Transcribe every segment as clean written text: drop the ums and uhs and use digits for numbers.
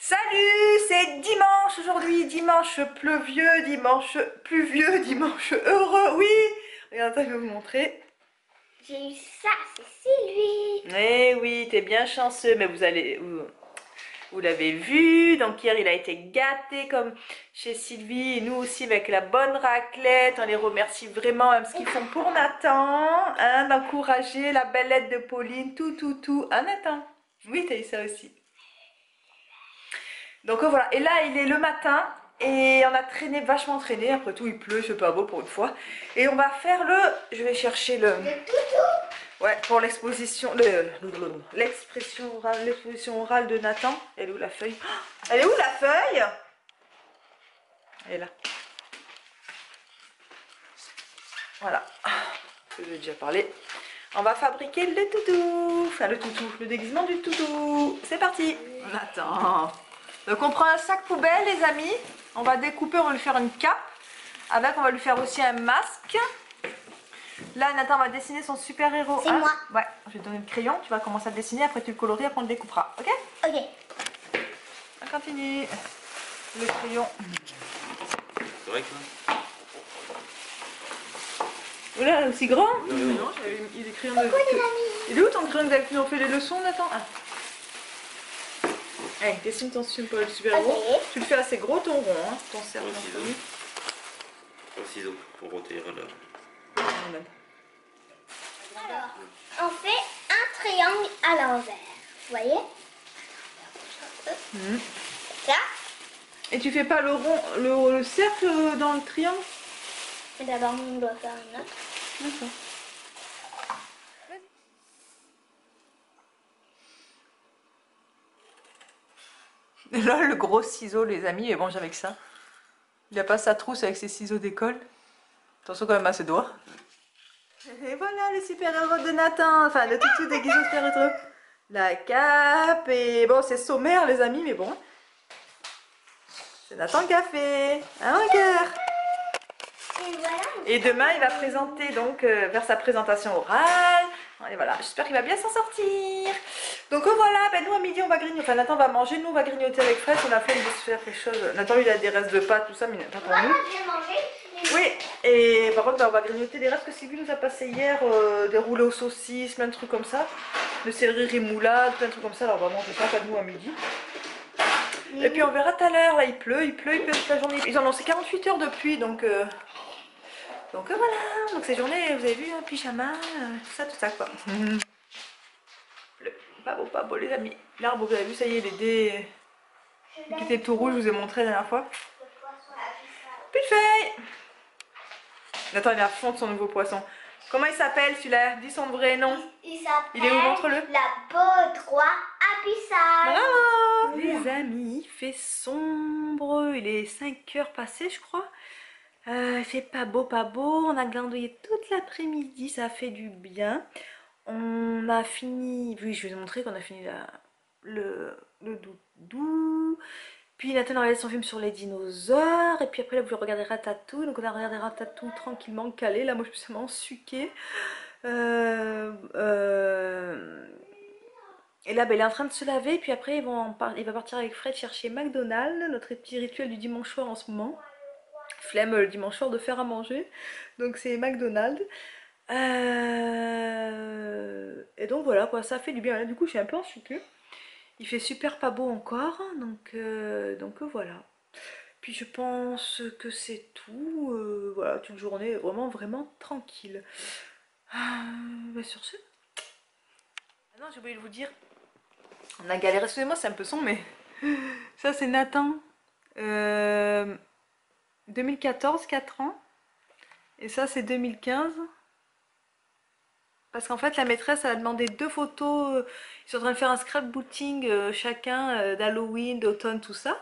Salut, c'est dimanche aujourd'hui, dimanche pluvieux, dimanche pluvieux, dimanche heureux, oui. Regardez, je vais vous montrer. J'ai eu ça, c'est Sylvie. Eh oui, t'es bien chanceux, mais vous l'avez vu. Donc hier, il a été gâté comme chez Sylvie et nous aussi avec la bonne raclette. On les remercie vraiment, même ce qu'ils font pour Nathan, hein, d'encourager la belle lettre de Pauline, tout. Hein, Nathan? Oui, t'as eu ça aussi. Donc voilà, et là il est le matin et on a vachement traîné, après tout il pleut, c'est pas beau pour une fois. Et on va faire je vais chercher Le toutou. ouais, pour l'exposition, l'exposition orale de Nathan. Elle est où la feuille? Elle est où la feuille? Elle est là. Voilà, je vous ai déjà parlé. On va fabriquer le toutou, enfin le déguisement du toutou. C'est parti. Nathan. Donc on prend un sac poubelle les amis, on va découper, on va lui faire une cape, avec on va lui faire aussi un masque. Là Nathan va dessiner son super héros. C'est moi. Ouais, je vais te donner le crayon, tu vas commencer à dessiner, après tu le coloris, après on le découpera, ok? Ok. On continue. Le crayon. C'est vrai que Oula, aussi grand? Non, j'avais mis des crayons de... Il est où ton crayon que t'avais fait les leçons Nathan? Allez, dessine ton super héros. Ok. Tu le fais assez gros ton rond, hein, ton cercle. Au ciseau pour roter là. Alors, on fait un triangle à l'envers. Vous voyez? Ça. Et tu fais pas le rond, le cercle dans le triangle? Et d'abord, on doit faire une autre. D'accord. Là, le gros ciseau, les amis, il mange avec ça. Il a pas sa trousse avec ses ciseaux d'école. Attention quand même à ses doigts. Et voilà le super-héros de Nathan. Enfin, le toutou déguisé au super-héros. La cape et... Bon, c'est sommaire, les amis, mais bon. C'est Nathan qui a fait. Hein, regarde. Et voilà. Et demain, il va présenter, donc, faire sa présentation orale. Et voilà, j'espère qu'il va bien s'en sortir. Donc voilà, ben nous à midi on va grignoter, enfin Nathan va manger, nous on va grignoter avec Fred, on a fait de se faire quelque chose. Nathan il a des restes de pâtes, tout ça, mais pas pour nous. Moi, je vais manger. Oui, et par contre ben, on va grignoter des restes que Sylvie nous a passé hier, des roulés aux saucisses, plein de trucs comme ça. Le céleri rémoulade, plein de trucs comme ça, alors on va manger ça, pas de nous à midi. Et puis on verra tout à l'heure, là il pleut toute la journée. Ils ont lancé 48 heures de pluie, donc voilà, donc ces journées, vous avez vu, hein, pyjama, tout ça quoi. Pas beau les amis. L'arbre, vous avez vu, ça y est, il était tout rouge, je vous ai montré la dernière fois. Plus de feuilles. Nathan, il est à fond de son nouveau poisson. Comment il s'appelle celui-là? Dis son vrai nom. Il s'appelle Il est où? Montre-le. la peau 3 abyssale. Bravo les amis, il fait sombre, il est 5 heures passées je crois. Il fait pas beau, on a glandouillé toute l'après-midi, ça a fait du bien. On a fini, oui je vais vous montrer qu'on a fini le doudou. Puis Nathan a regardé son film sur les dinosaures. Et puis après là vous regardez Ratatouille. Donc on a regardé Ratatouille tranquillement calé. Là moi je me suis vraiment suquée. Et là ben, il est en train de se laver. Puis après il va partir avec Fred chercher McDonald's. Notre petit rituel du dimanche soir en ce moment. Flemme le dimanche soir de faire à manger. Donc c'est McDonald's. Et donc voilà quoi, ça fait du bien. Là du coup je suis un peu ensucrée. Il fait super pas beau encore, donc voilà. Puis je pense que c'est tout. Voilà, toute journée vraiment tranquille. Bah sur ce. Ah non, j'ai oublié de vous dire. On a galéré, excusez-moi, c'est un peu sombre, mais ça c'est Nathan. 2014, 4 ans. Et ça c'est 2015. Parce qu'en fait, la maîtresse, elle a demandé 2 photos. Ils sont en train de faire un scrapbooking chacun d'Halloween, d'automne, tout ça.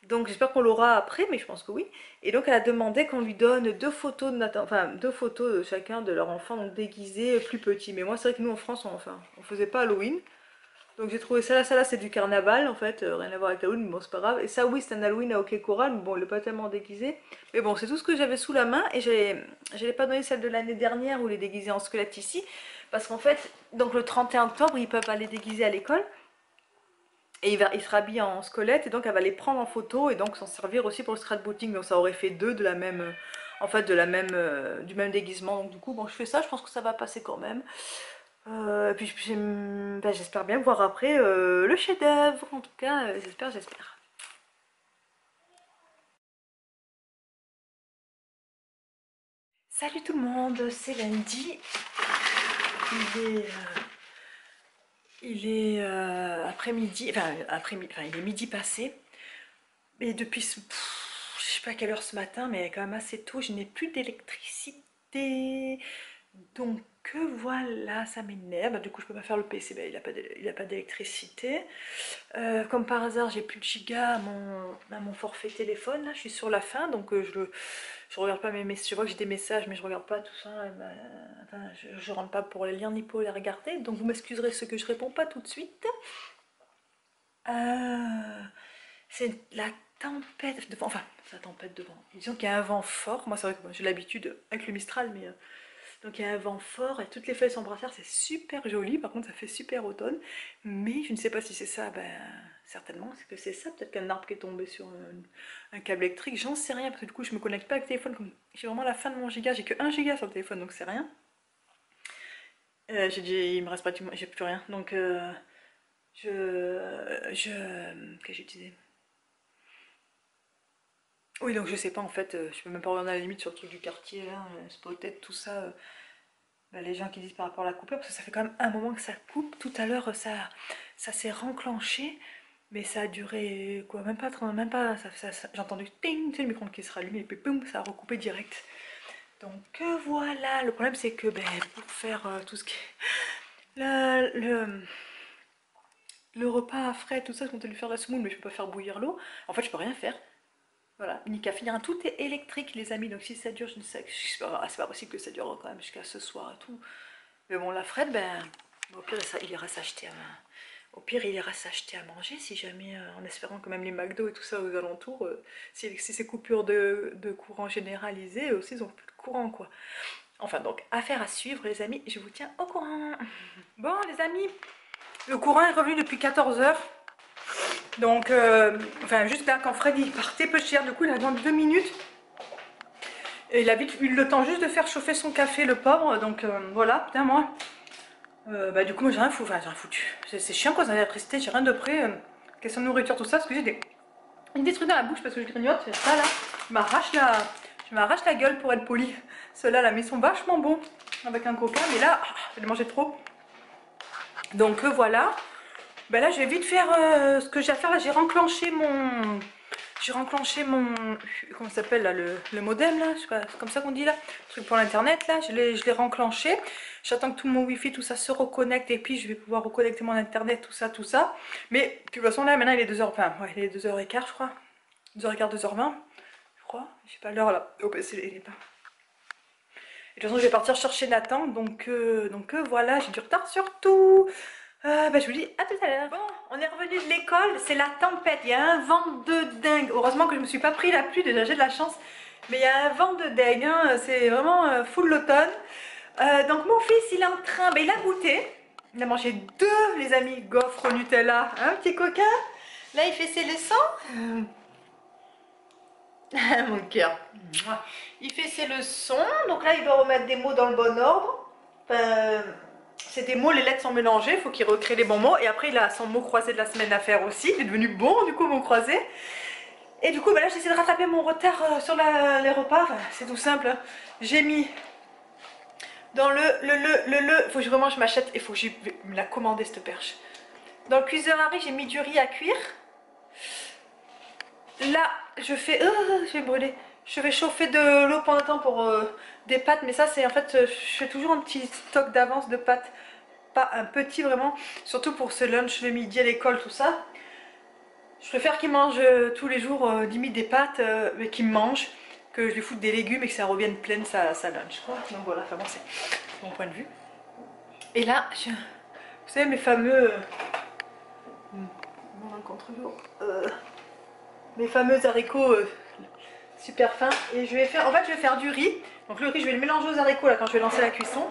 Donc j'espère qu'on l'aura après, mais je pense que oui. Et donc elle a demandé qu'on lui donne 2 photos de Nathan, enfin 2 photos de chacun de leur enfant, donc déguisés plus petits. Mais moi, c'est vrai que nous en France, on faisait pas Halloween. Donc j'ai trouvé ça là c'est du carnaval en fait, rien à voir avec Halloween, mais bon c'est pas grave. Et ça oui c'est un Halloween à OK Coral, mais bon il est pas tellement déguisé. Mais bon c'est tout ce que j'avais sous la main et je l'ai pas donné celle de l'année dernière où il est déguisé en squelette ici. Parce qu'en fait, donc le 31 octobre ils peuvent aller déguiser à l'école. Et il sera habillé en squelette et donc elle va les prendre en photo et donc s'en servir aussi pour le scrapbooking. Donc ça aurait fait deux de la même, en fait du même déguisement. Donc du coup bon je fais ça, je pense que ça va passer quand même. Et puis j'espère bien voir après le chef-d'œuvre. En tout cas j'espère. Salut tout le monde, c'est lundi. Il est après-midi, enfin il est midi passé. Et depuis, je sais pas à quelle heure ce matin, mais quand même assez tôt, je n'ai plus d'électricité. Donc voilà, ça m'énerve. Du coup, je peux pas faire le PC, ben, il a pas d'électricité. Comme par hasard, j'ai plus de giga à mon forfait téléphone. Là, je suis sur la fin, donc je regarde pas mes messages. Je vois que j'ai des messages, mais je regarde pas tout ça. Enfin, je rentre pas pour les lire ni pour les regarder. Donc vous m'excuserez ce que je réponds pas tout de suite. C'est la tempête de vent, enfin la tempête de vent. Disons qu'il y a un vent fort. Moi c'est vrai que j'ai l'habitude avec le Mistral, mais donc il y a un vent fort et toutes les feuilles s'embrassèrent, c'est super joli. Par contre ça fait super automne, mais je ne sais pas si c'est ça. Ben certainement, c'est que c'est ça. Peut-être qu'un arbre qui est tombé sur un câble électrique, j'en sais rien parce que du coup je me connecte pas avec le téléphone. Comme j'ai vraiment la fin de mon giga, j'ai que 1 giga sur le téléphone, donc c'est rien. Il me reste pratiquement, j'ai plus rien, donc qu'est-ce que j'utilisais. Oui, donc je sais pas en fait, je peux même pas regarder à la limite sur le truc du quartier là, Spotted, tout ça, bah, les gens qui disent par rapport à la coupure, parce que ça fait quand même un moment que ça coupe. Tout à l'heure ça s'est renclenché, mais ça a duré quoi, même pas, j'ai entendu ting, tu sais, le micro-ondes qui se rallume et puis boum, ça a recoupé direct. Donc voilà, le problème c'est que ben, pour faire tout ce qui est le repas à frais, tout ça, je comptais lui faire la semoule, mais je peux pas faire bouillir l'eau. En fait, je peux rien faire. Voilà, unique à finir. Tout est électrique, les amis. Donc si ça dure, je ne sais, c'est pas possible que ça dure quand même jusqu'à ce soir et tout. Mais bon, la Fred, ben, au pire, il ira s'acheter à manger, si jamais, en espérant que même les McDo et tout ça aux alentours, si ces coupures de courant généralisées, aussi, ils ont plus de courant, quoi. Enfin, donc, affaire à suivre, les amis. Je vous tiens au courant. Bon, les amis, le courant est revenu depuis 14 h. Donc, enfin, juste là, quand Fred il partait peu cher, du coup, il a dans 2 minutes. Et il a vite eu le temps juste de faire chauffer son café, le pauvre. Donc, voilà, putain, moi. Bah, du coup, moi, j'ai rien foutu. C'est chiant quand ça a l'électricité, j'ai rien de près. Question de nourriture, tout ça, parce que j'ai des trucs dans la bouche parce que je grignote. C'est ça, là. Je m'arrache la gueule pour être poli. Ceux-là, là, mais ils sont vachement bons avec un copain. Mais là, j'ai mangé trop. Donc, voilà. Ben là je vais vite faire ce que j'ai à faire là, j'ai renclenché mon comment ça s'appelle là, le modem là, je sais pas, c'est comme ça qu'on dit là, le truc pour l'internet là, je l'ai renclenché. J'attends que tout mon wifi tout ça se reconnecte et puis je vais pouvoir reconnecter mon internet, tout ça. Mais de toute façon là maintenant il est 2h, enfin ouais, il est 2h15 je crois. 2h15, 2h20, je crois. Je sais pas l'heure là. Oh ben il est pas. Et de toute façon je vais partir chercher Nathan, donc voilà, j'ai du retard sur tout. Bah, je vous dis à tout à l'heure. Bon, on est revenu de l'école, c'est la tempête, il y a un vent de dingue. Heureusement que je me suis pas pris la pluie, déjà j'ai de la chance. Mais il y a un vent de dingue, hein. C'est vraiment full l'automne. Donc mon fils, il est en train, bah, il a goûté. Il a mangé 2, les amis, gaufres au Nutella. Hein, petit coquin. Là, il fait ses leçons. Mon cœur. Il fait ses leçons, donc là, il doit remettre des mots dans le bon ordre. Enfin, c'est des mots, les lettres sont mélangées, il faut qu'il recrée les bons mots. Et après, il a son mot croisé de la semaine à faire aussi. Il est devenu bon, du coup, mot croisé. Et du coup, bah là, j'essaie de rattraper mon retard sur les repas. Enfin, c'est tout simple. Hein. J'ai mis dans il faut que vraiment je m'achète, il faut que je me la commander, cette perche. Dans le cuiseur à riz, j'ai mis du riz à cuire. Là, je vais brûler. Je vais chauffer de l'eau pendant un temps pour des pâtes, mais ça c'est en fait, je fais toujours un petit stock d'avance de pâtes, pas un petit vraiment, surtout pour ce lunch le midi à l'école, tout ça. Je préfère qu'il mange tous les jours limite des pâtes, mais qu'il me mange, que je lui foute des légumes et que ça revienne pleine sa lunch, quoi. Donc voilà, enfin bon, c'est mon point de vue. Et là, vous savez mes fameux... mes fameux haricots super fins, et je vais faire du riz. Donc le riz je vais le mélanger aux haricots là quand je vais lancer la cuisson,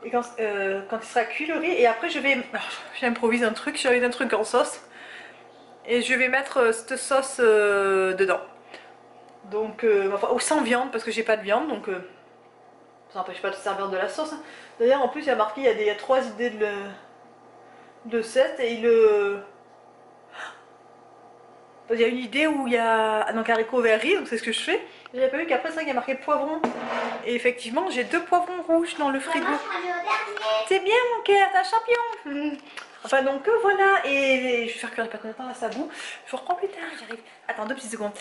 et quand il sera cuit le riz, et après j'improvise un truc en sauce. Et je vais mettre cette sauce dedans. Donc, enfin, ou sans viande parce que j'ai pas de viande, donc ça n'empêche pas de servir de la sauce. Hein. D'ailleurs, en plus, il y a marqué, il y a 3 idées de 7 et il y a une idée où il y a donc haricots verts riz, donc c'est ce que je fais. J'avais pas vu qu'après ça il y a marqué poivron. Et effectivement j'ai 2 poivrons rouges dans le frigo. C'est bien mon cœur, t'es un champion. Enfin donc voilà, et je vais faire cuire les pâtes à ça bout. Je vous reprends plus tard, j'arrive. Attends 2 petites secondes.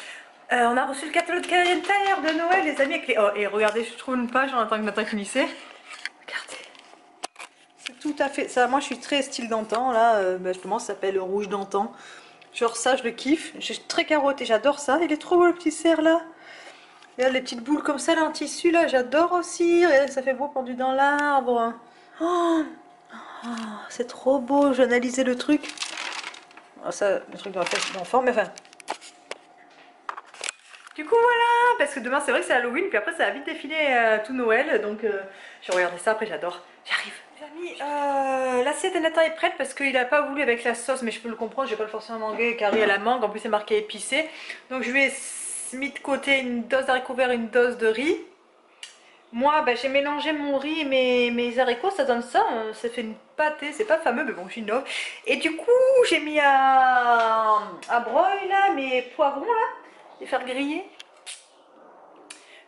On a reçu le catalogue de Noël les amis avec les... Oh et regardez, je trouve une page en attendant que Nathan finissait. Regardez. C'est tout à fait ça, moi je suis très style d'antan là, justement ça s'appelle rouge d'antan. Genre ça je le kiffe, j'ai très carotté, j'adore ça. Il est trop beau le petit cerf là. Regarde les petites boules comme ça là en tissu là, j'adore aussi. Regarde ça fait beau pendu dans l'arbre. Oh, oh, c'est trop beau, j'ai analysé le truc. Oh, ça, le truc de la fête d'enfant, mais enfin. Du coup voilà, parce que demain c'est vrai que c'est Halloween, puis après ça va vite défiler tout Noël, donc je vais regarder ça, après j'adore. J'arrive. Les amis, l'assiette de Nathan est prête parce qu'il n'a pas voulu avec la sauce, mais je peux le comprendre, j'ai pas le forcément mangé car il y a la mangue, en plus c'est marqué épicé. Donc je lui ai mis de côté une dose d'haricots verts, une dose de riz. Moi bah, j'ai mélangé mon riz et mes haricots, ça donne ça, ça fait une pâtée, c'est pas fameux mais bon j'innove. Et du coup j'ai mis à broil là, mes poivrons là, les faire griller.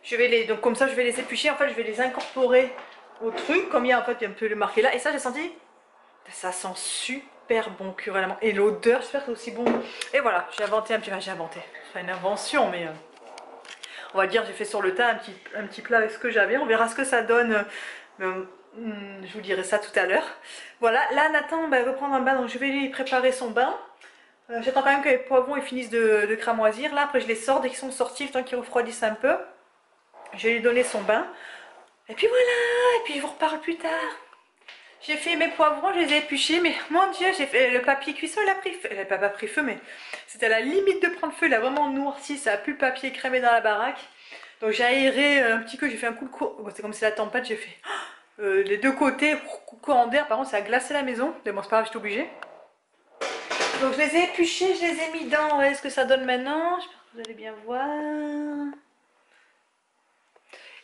Je vais les, donc comme ça je vais les éplucher, en fait je vais les incorporer au truc, comme il y a en fait un peu le marqué là, et ça j'ai senti, ça sent super bon curé à la menthe, et l'odeur j'espère que c'est aussi bon, et voilà, j'ai inventé un petit, enfin j'ai inventé, c'est pas une invention mais on va dire j'ai fait sur le tas un petit plat avec ce que j'avais, on verra ce que ça donne, je vous dirai ça tout à l'heure. Voilà, là Nathan bah, veut prendre un bain, donc je vais lui préparer son bain. J'attends quand même que les poivrons ils finissent de cramoisir, là après je les sors dès qu'ils sont sortis, le temps qu'ils refroidissent un peu. Je vais lui donner son bain. Et puis voilà, et puis je vous reparle plus tard. J'ai fait mes poivrons, je les ai épluchés, mais mon dieu, j'ai fait le papier cuisson, il a pris feu. Il n'a pas pris feu, mais c'était à la limite de prendre feu, il a vraiment noirci, ça a plus le papier crémé dans la baraque. Donc j'ai aéré un petit peu, j'ai fait un coup de courant, c'est comme c'est la tempête, j'ai fait les 2 côtés, courant d'air, par contre ça a glacé la maison, mais bon c'est pas grave, j'étais obligée. Donc je les ai épluchés, je les ai mis dans, voyez ce que ça donne maintenant, j'espère que vous allez bien voir.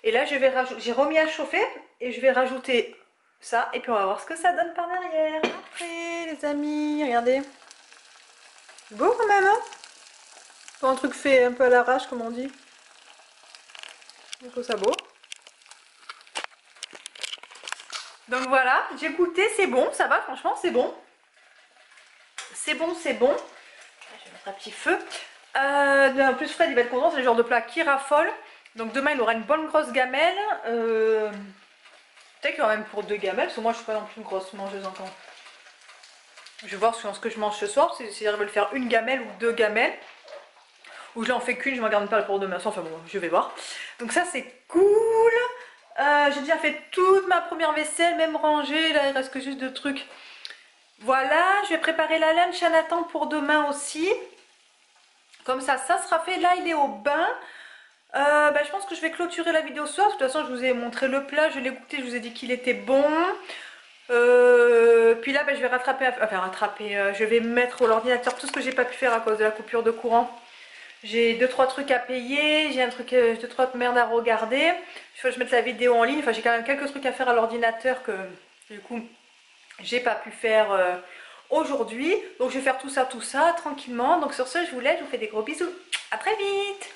Et là, j'ai remis à chauffer et je vais rajouter ça. Et puis on va voir ce que ça donne par derrière. Après, les amis, regardez. Beau quand même, hein? Pas un truc fait un peu à l'arrache, comme on dit. Je trouve ça beau. Donc voilà, j'ai goûté, c'est bon, ça va, franchement, c'est bon. C'est bon, c'est bon. Je vais mettre un petit feu. En plus, Fred, il va être content, c'est le genre de plat qui raffole. Donc demain il aura une bonne grosse gamelle. Peut-être qu'il y aura même pour 2 gamelles, parce que moi je suis pas non plus une grosse mangeuse encore. Je vais voir ce que je mange ce soir, si j'arrive à le faire une gamelle ou 2 gamelles. Ou je n'en fais qu'une, je m'en garde pas pour demain. Enfin bon, je vais voir. Donc ça c'est cool. J'ai déjà fait toute ma première vaisselle, même rangée. Là il reste que juste 2 trucs. Voilà, je vais préparer la lunch à Nathan pour demain aussi. Comme ça sera fait. Là il est au bain. Je pense que je vais clôturer la vidéo ce soir. De toute façon je vous ai montré le plat, je l'ai goûté, je vous ai dit qu'il était bon. Puis là je vais je vais mettre à l'ordinateur tout ce que j'ai pas pu faire à cause de la coupure de courant. J'ai 2-3 trucs à payer, j'ai 2-3 merdes à regarder. Il faut que je mette la vidéo en ligne, enfin j'ai quand même quelques trucs à faire à l'ordinateur que du coup j'ai pas pu faire aujourd'hui. Donc je vais faire tout ça tranquillement. Donc sur ce je vous laisse, je vous fais des gros bisous. À très vite.